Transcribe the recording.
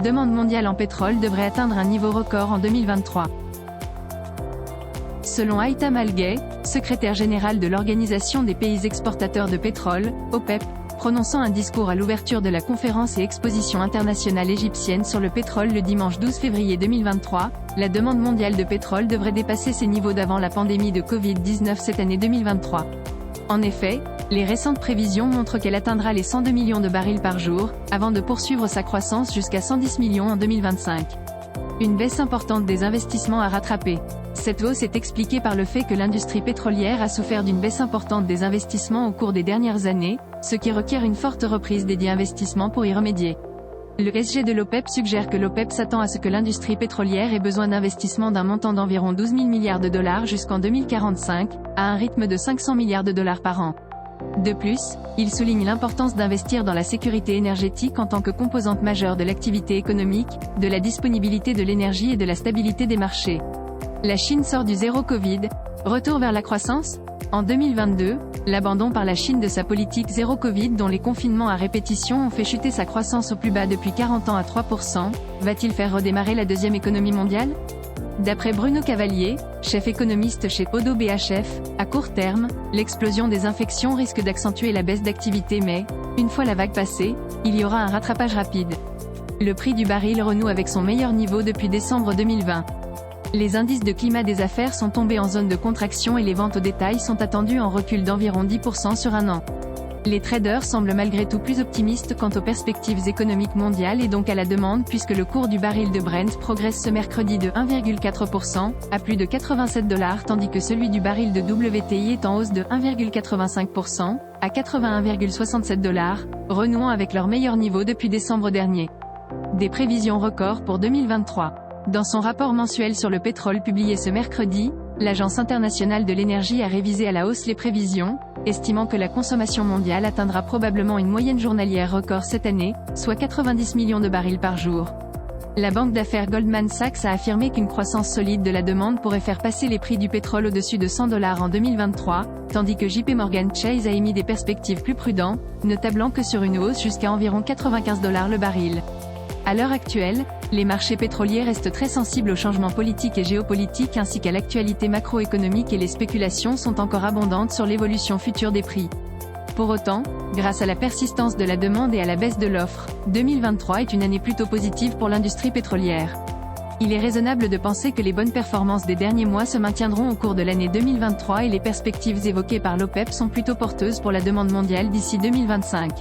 demande mondiale en pétrole devrait atteindre un niveau record en 2023. Selon Haitham Al-Ghai, secrétaire général de l'Organisation des pays exportateurs de pétrole, OPEP, prononçant un discours à l'ouverture de la conférence et exposition internationale égyptienne sur le pétrole le dimanche 12 février 2023, la demande mondiale de pétrole devrait dépasser ses niveaux d'avant la pandémie de Covid-19 cette année 2023. En effet, les récentes prévisions montrent qu'elle atteindra les 102 millions de barils par jour, avant de poursuivre sa croissance jusqu'à 110 millions en 2025. Une baisse importante des investissements à rattraper. Cette hausse est expliquée par le fait que l'industrie pétrolière a souffert d'une baisse importante des investissements au cours des dernières années, ce qui requiert une forte reprise des dits investissements pour y remédier. Le SG de l'OPEP suggère que l'OPEP s'attend à ce que l'industrie pétrolière ait besoin d'investissements d'un montant d'environ 12 000 milliards de dollars jusqu'en 2045, à un rythme de 500 milliards de dollars par an. De plus, il souligne l'importance d'investir dans la sécurité énergétique en tant que composante majeure de l'activité économique, de la disponibilité de l'énergie et de la stabilité des marchés. La Chine sort du zéro Covid. Retour vers la croissance ? En 2022, l'abandon par la Chine de sa politique zéro Covid dont les confinements à répétition ont fait chuter sa croissance au plus bas depuis 40 ans à 3%, va-t-il faire redémarrer la deuxième économie mondiale ? D'après Bruno Cavalier, chef économiste chez ODDO BHF, à court terme, l'explosion des infections risque d'accentuer la baisse d'activité mais, une fois la vague passée, il y aura un rattrapage rapide. Le prix du baril renoue avec son meilleur niveau depuis décembre 2020. Les indices de climat des affaires sont tombés en zone de contraction et les ventes au détail sont attendues en recul d'environ 10% sur un an. Les traders semblent malgré tout plus optimistes quant aux perspectives économiques mondiales et donc à la demande puisque le cours du baril de Brent progresse ce mercredi de 1,4%, à plus de 87 $ tandis que celui du baril de WTI est en hausse de 1,85%, à 81,67 $, renouant avec leur meilleur niveau depuis décembre dernier. Des prévisions records pour 2023. Dans son rapport mensuel sur le pétrole publié ce mercredi, l'Agence internationale de l'énergie a révisé à la hausse les prévisions, estimant que la consommation mondiale atteindra probablement une moyenne journalière record cette année, soit 90 millions de barils par jour. La banque d'affaires Goldman Sachs a affirmé qu'une croissance solide de la demande pourrait faire passer les prix du pétrole au-dessus de 100 $ en 2023, tandis que JP Morgan Chase a émis des perspectives plus prudentes, ne tablant que sur une hausse jusqu'à environ 95 $ le baril. À l'heure actuelle, les marchés pétroliers restent très sensibles aux changements politiques et géopolitiques ainsi qu'à l'actualité macroéconomique et les spéculations sont encore abondantes sur l'évolution future des prix. Pour autant, grâce à la persistance de la demande et à la baisse de l'offre, 2023 est une année plutôt positive pour l'industrie pétrolière. Il est raisonnable de penser que les bonnes performances des derniers mois se maintiendront au cours de l'année 2023 et les perspectives évoquées par l'OPEP sont plutôt porteuses pour la demande mondiale d'ici 2025.